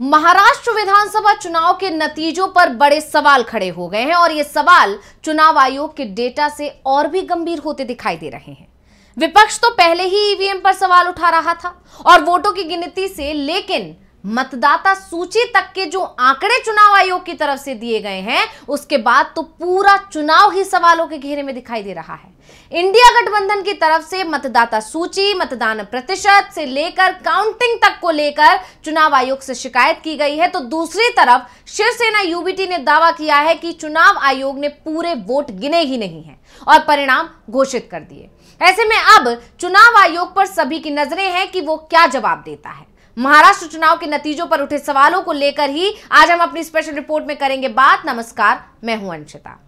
महाराष्ट्र विधानसभा चुनाव के नतीजों पर बड़े सवाल खड़े हो गए हैं और ये सवाल चुनाव आयोग के डेटा से और भी गंभीर होते दिखाई दे रहे हैं। विपक्ष तो पहले ही ईवीएम पर सवाल उठा रहा था और वोटों की गिनती से, लेकिन मतदाता सूची तक के जो आंकड़े चुनाव आयोग की तरफ से दिए गए हैं उसके बाद तो पूरा चुनाव ही सवालों के घेरे में दिखाई दे रहा है। इंडिया गठबंधन की तरफ से मतदाता सूची, मतदान प्रतिशत से लेकर काउंटिंग तक को लेकर चुनाव आयोग से शिकायत की गई है, तो दूसरी तरफ शिवसेना यूबीटी ने दावा किया है कि चुनाव आयोग ने पूरे वोट गिने ही नहीं है और परिणाम घोषित कर दिए। ऐसे में अब चुनाव आयोग पर सभी की नजरें हैं कि वो क्या जवाब देता है। महाराष्ट्र चुनाव के नतीजों पर उठे सवालों को लेकर ही आज हम अपनी स्पेशल रिपोर्ट में करेंगे बात। नमस्कार, मैं हूं अंशिता।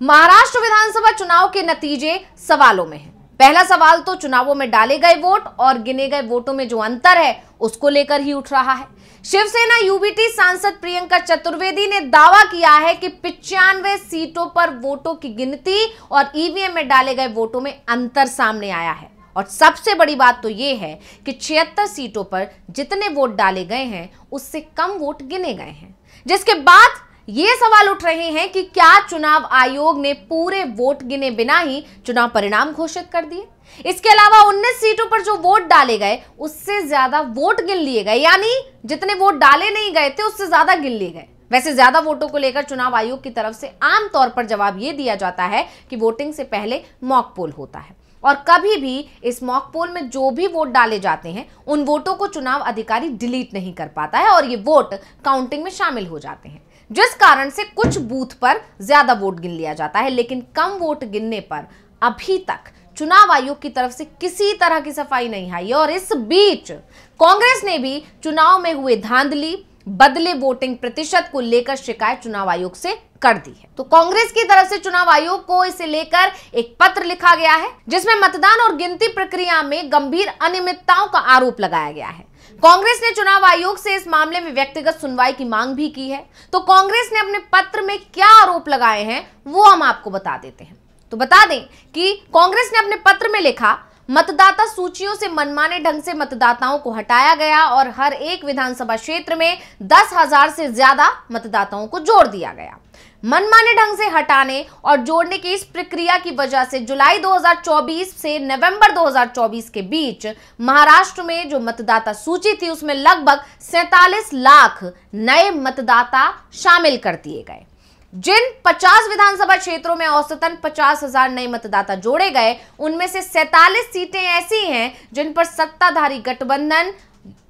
महाराष्ट्र विधानसभा चुनाव के नतीजे सवालों में हैं। पहला सवाल तो चुनावों में डाले गए वोट और गिने गए वोटों में जो अंतर है उसको लेकर ही उठ रहा है। शिवसेना यूबीटी सांसद प्रियंका चतुर्वेदी ने दावा किया है कि 95 सीटों पर वोटों की गिनती और ईवीएम में डाले गए वोटों में अंतर सामने आया है। और सबसे बड़ी बात तो यह है कि 76 सीटों पर जितने वोट डाले गए हैं उससे कम वोट गिने गए हैं, जिसके बाद ये सवाल उठ रहे हैं कि क्या चुनाव आयोग ने पूरे वोट गिने बिना ही चुनाव परिणाम घोषित कर दिए। इसके अलावा 19 सीटों पर जो वोट डाले गए उससे ज्यादा वोट गिन लिए गए, यानी जितने वोट डाले नहीं गए थे उससे ज्यादा गिन लिए गए। वैसे ज्यादा वोटों को लेकर चुनाव आयोग की तरफ से आमतौर पर जवाब यह दिया जाता है कि वोटिंग से पहले मॉक पोल होता है और कभी भी इस मॉक पोल में जो भी वोट डाले जाते हैं उन वोटों को चुनाव अधिकारी डिलीट नहीं कर पाता है और ये वोट काउंटिंग में शामिल हो जाते हैं, जिस कारण से कुछ बूथ पर ज्यादा वोट गिन लिया जाता है। लेकिन कम वोट गिनने पर अभी तक चुनाव आयोग की तरफ से किसी तरह की सफाई नहीं आई और इस बीच कांग्रेस ने भी चुनाव में हुए धांधली, बदले वोटिंग प्रतिशत को लेकर शिकायत चुनाव आयोग से कर दी है। तो कांग्रेस की तरफ से चुनाव आयोग को इसे लेकर एक पत्र लिखा गया है जिसमें मतदान और गिनती प्रक्रिया में गंभीर अनियमितताओं का आरोप लगाया गया है। कांग्रेस ने चुनाव आयोग से इस मामले में व्यक्तिगत सुनवाई की मांग भी की है। तो कांग्रेस ने अपने पत्र में क्या आरोप लगाए हैं वो हम आपको बता देते हैं। तो बता दें कि कांग्रेस ने अपने पत्र में लिखा, मतदाता सूचियों से मनमाने ढंग से मतदाताओं को हटाया गया और हर एक विधानसभा क्षेत्र में 10,000 से ज्यादा मतदाताओं को जोड़ दिया गया। मनमाने ढंग से हटाने और जोड़ने की इस प्रक्रिया की वजह से जुलाई 2024 से नवंबर 2024 के बीच महाराष्ट्र में जो मतदाता सूची थी उसमें लगभग 47 लाख नए मतदाता शामिल कर दिए गए। जिन 50 विधानसभा क्षेत्रों में औसतन 50,000 नए मतदाता जोड़े गए उनमें से 47 सीटें ऐसी हैं जिन पर सत्ताधारी गठबंधन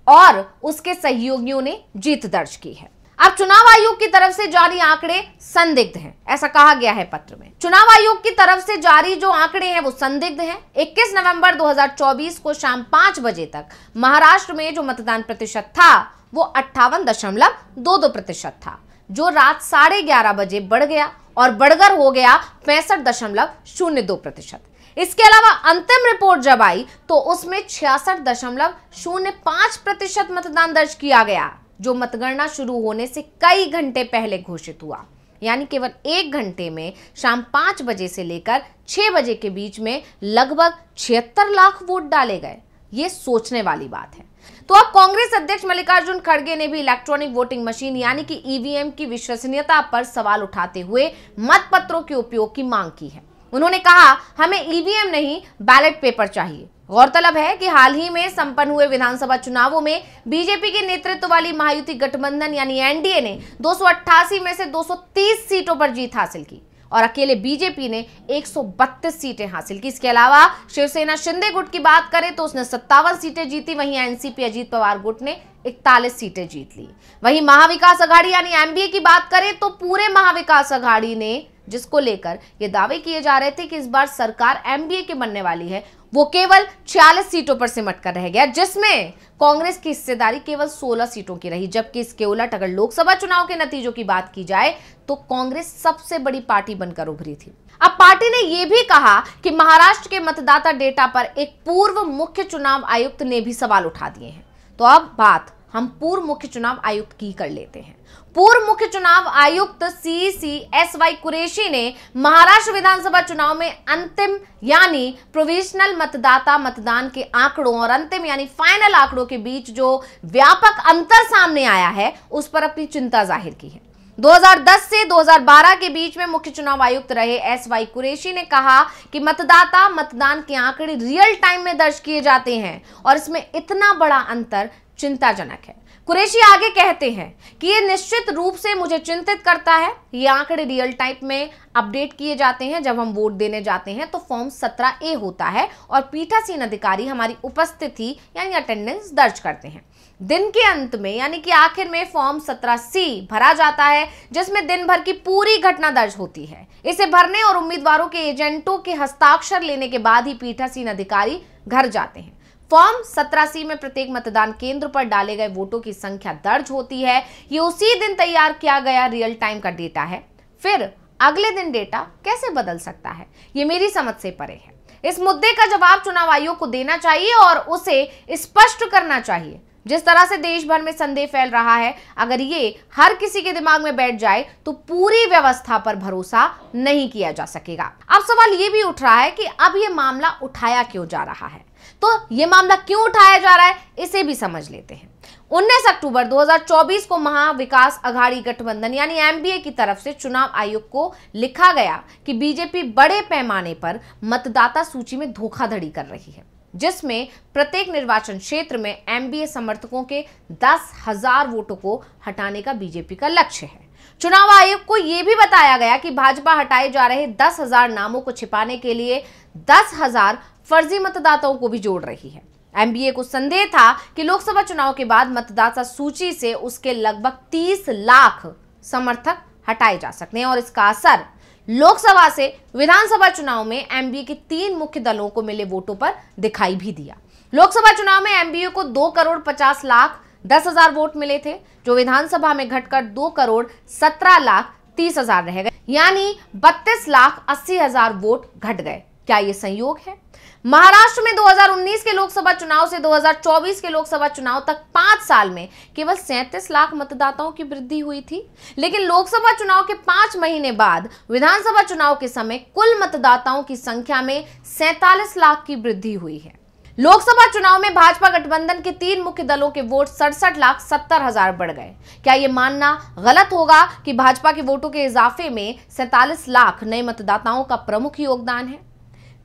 और उसके सहयोगियों ने जीत दर्ज की है। अब चुनाव आयोग की तरफ से जारी आंकड़े संदिग्ध हैं, ऐसा कहा गया है पत्र में। चुनाव आयोग की तरफ से जारी जो आंकड़े हैं वो संदिग्ध हैं। 21 नवंबर 2024 को शाम 5 बजे तक महाराष्ट्र में जो मतदान प्रतिशत था वो 58.22% था, जो रात 11:30 बजे बढ़ गया और बढ़कर हो गया 65.02%। इसके अलावा अंतिम रिपोर्ट जब आई तो उसमें 66.05% मतदान दर्ज किया गया, जो मतगणना शुरू होने से कई घंटे पहले घोषित हुआ। यानी केवल 1 घंटे में शाम 5 बजे से लेकर 6 बजे के बीच में लगभग 76 लाख वोट डाले गए। ये सोचने वाली बात है। तो अब कांग्रेस अध्यक्ष मल्लिकार्जुन खड़गे ने भी इलेक्ट्रॉनिक वोटिंग मशीन यानी कि ईवीएम की विश्वसनीयता पर सवाल उठाते हुए मतपत्रों के उपयोग की मांग की है। उन्होंने कहा, हमें ईवीएम नहीं बैलेट पेपर चाहिए। गौरतलब है कि हाल ही में संपन्न हुए विधानसभा चुनावों में बीजेपी के नेतृत्व वाली महायुति गठबंधन यानी एनडीए ने 288 में से 230 सीटों पर जीत हासिल की और अकेले बीजेपी ने 132 सीटें हासिल की। इसके अलावा शिवसेना शिंदे गुट की बात करें तो उसने 57 सीटें जीती, वहीं एनसीपी अजीत पवार गुट ने 41 सीटें जीत ली। वहीं महाविकास अघाड़ी यानी एमबीए की बात करें तो पूरे महाविकास अघाड़ी ने, जिसको लेकर ये दावे किए जा रहे थे कि इस बार सरकार एमबीए की बनने वाली है, वो केवल 46 सीटों पर सिमट कर रह गया, जिसमें कांग्रेस की हिस्सेदारी केवल 16 सीटों की रही। जबकि इसके उलट अगर लोकसभा चुनाव के नतीजों की बात की जाए तो कांग्रेस सबसे बड़ी पार्टी बनकर उभरी थी। अब पार्टी ने यह भी कहा कि महाराष्ट्र के मतदाता डेटा पर एक पूर्व मुख्य चुनाव आयुक्त ने भी सवाल उठा दिए हैं। तो अब बात हम पूर्व मुख्य चुनाव आयुक्त की कर लेते हैं। पूर्व मुख्य चुनाव आयुक्त CCSY कुरैशी ने महाराष्ट्र विधानसभा चुनाव में अंतिम यानी प्रोविजनल मतदाता मतदान के आंकड़ों और अंतिम यानी फाइनल आंकड़ों के बीच जो व्यापक अंतर सामने आया है उस पर अपनी चिंता जाहिर की है। 2010 से 2012 के बीच में मुख्य चुनाव आयुक्त रहे SY कुरैशी ने कहा कि मतदाता मतदान के आंकड़े रियल टाइम में दर्ज किए जाते हैं और इसमें इतना बड़ा अंतर चिंताजनक है। कुरैशी आगे कहते हैं कि ये निश्चित रूप से मुझे चिंतित करता है। ये आंकड़े रियल टाइम में अपडेट किए जाते हैं। जब हम वोट देने जाते हैं तो फॉर्म 17A होता है और पीठासीन अधिकारी हमारी उपस्थिति यानी अटेंडेंस दर्ज करते हैं। दिन के अंत में यानी कि आखिर में फॉर्म 17C भरा जाता है जिसमें दिन भर की पूरी घटना दर्ज होती है। इसे भरने और उम्मीदवारों के एजेंटों के हस्ताक्षर लेने के बाद ही पीठासीन अधिकारी घर जाते हैं। फॉर्म 17C में प्रत्येक मतदान केंद्र पर डाले गए वोटों की संख्या दर्ज होती है। ये उसी दिन तैयार किया गया रियल टाइम का डेटा है। फिर अगले दिन डेटा कैसे बदल सकता है, ये मेरी समझ से परे है। इस मुद्दे का जवाब चुनाव आयोग को देना चाहिए और उसे स्पष्ट करना चाहिए। जिस तरह से देश भर में संदेह फैल रहा है, अगर ये हर किसी के दिमाग में बैठ जाए तो पूरी व्यवस्था पर भरोसा नहीं किया जा सकेगा। अब सवाल ये भी उठ रहा है कि अब ये मामला उठाया क्यों जा रहा है। तो ये मामला क्यों उठाया जा रहा है इसे भी समझ लेते हैं। 19 अक्टूबर 2024 को महाविकास अघाड़ी गठबंधन यानी MBA की तरफ से चुनाव आयोग को लिखा गया कि बीजेपी बड़े पैमाने पर मतदाता सूची में धोखाधड़ी कर रही है, जिसमें प्रत्येक निर्वाचन क्षेत्र में MBA समर्थकों के 10,000 वोटों को हटाने का बीजेपी का लक्ष्य है। चुनाव आयोग को यह भी बताया गया कि भाजपा हटाए जा रहे 10,000 नामों को छिपाने के लिए 10,000 फर्जी मतदाताओं को भी जोड़ रही है। MBA को संदेह था कि लोकसभा चुनाव के बाद मतदाता सूची से उसके लगभग 30 लाख समर्थक हटाए जा सकते हैं और इसका असर लोकसभा से विधानसभा चुनाव में MBA के 3 मुख्य दलों को मिले वोटों पर दिखाई भी दिया। लोकसभा चुनाव में MBA को 2,50,10,000 वोट मिले थे, जो विधानसभा में घटकर 2,17,30,000 रह गए, यानी 32,80,000 वोट घट गए। क्या ये संयोग है? महाराष्ट्र में 2019 के लोकसभा चुनाव से 2024 के लोकसभा चुनाव तक 5 साल में केवल 37 लाख मतदाताओं की वृद्धि हुई थी, लेकिन लोकसभा चुनाव के 5 महीने बाद विधानसभा चुनाव के समय कुल मतदाताओं की संख्या में 47 लाख की वृद्धि हुई है। लोकसभा चुनाव में भाजपा गठबंधन के 3 मुख्य दलों के वोट 67,70,000 बढ़ गए। क्या यह मानना गलत होगा कि भाजपा के वोटों के इजाफे में 47 लाख नए मतदाताओं का प्रमुख योगदान है?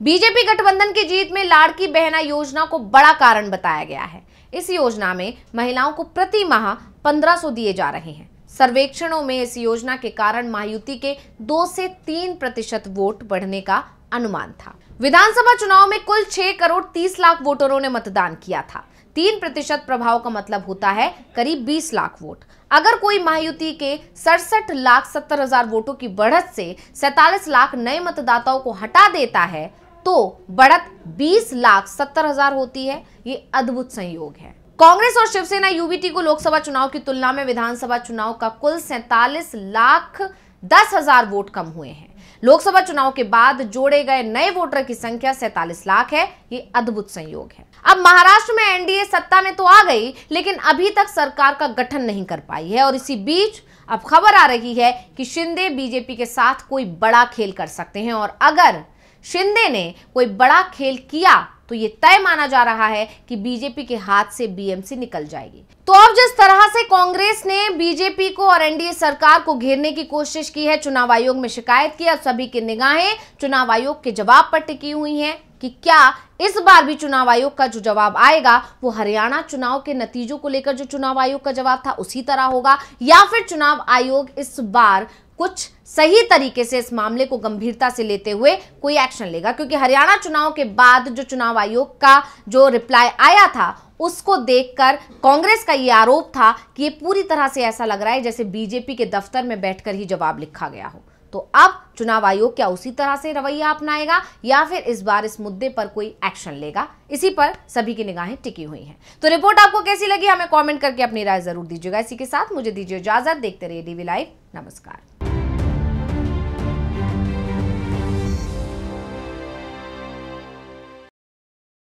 बीजेपी गठबंधन की जीत में लाड़की बहना योजना को बड़ा कारण बताया गया है। इस योजना में महिलाओं को प्रति माह 1,500 दिए जा रहे हैं। सर्वेक्षणों में इस योजना के कारण महायुति के 2 से 3% वोट बढ़ने का अनुमान था। विधानसभा चुनाव में कुल 6,30,00,000 वोटरों ने मतदान किया था। 3% प्रभाव का मतलब होता है करीब 20 लाख वोट। अगर कोई महायुति के 67,70,000 वोटों की बढ़त से 47 लाख नए मतदाताओं को हटा देता है तो बढ़त 20,70,000 होती है। ये अद्भुत संयोग है। कांग्रेस और शिवसेना UBT को लोकसभा चुनाव की तुलना में विधानसभा चुनाव का कुल 47,10,000 वोट कम हुए हैं। लोकसभा चुनाव के बाद जोड़े गए नए वोटर की संख्या 47 लाख है। ये अद्भुत संयोग है। अब महाराष्ट्र में NDA सत्ता में तो आ गई, लेकिन अभी तक सरकार का गठन नहीं कर पाई है और इसी बीच अब खबर आ रही है कि शिंदे बीजेपी के साथ कोई बड़ा खेल कर सकते हैं और अगर शिंदे ने कोई बड़ा खेल किया तो ये तय माना जा रहा है कि बीजेपी के हाथ से BMC निकल जाएगी। तो अब जिस तरह से कांग्रेस ने बीजेपी को और NDA सरकार को घेरने की कोशिश की है, चुनाव आयोग में शिकायत की, अब सभी की निगाहें चुनाव आयोग के जवाब पर टिकी हुई हैं कि क्या इस बार भी चुनाव आयोग का जो जवाब आएगा वो हरियाणा चुनाव के नतीजों को लेकर जो चुनाव आयोग का जवाब था उसी तरह होगा, या फिर चुनाव आयोग इस बार कुछ सही तरीके से इस मामले को गंभीरता से लेते हुए कोई एक्शन लेगा। क्योंकि हरियाणा चुनाव के बाद जो चुनाव आयोग का जो रिप्लाई आया था उसको देखकर कांग्रेस का ये आरोप था कि ये पूरी तरह से ऐसा लग रहा है जैसे बीजेपी के दफ्तर में बैठकर ही जवाब लिखा गया हो। तो अब चुनाव आयोग क्या उसी तरह से रवैया अपनाएगा या फिर इस बार इस मुद्दे पर कोई एक्शन लेगा, इसी पर सभी की निगाहें टिकी हुई हैं। तो रिपोर्ट आपको कैसी लगी हमें कमेंट करके अपनी राय जरूर दीजिएगा। इसी के साथ मुझे दीजिए इजाजत। देखते रहिए DV लाइव। नमस्कार।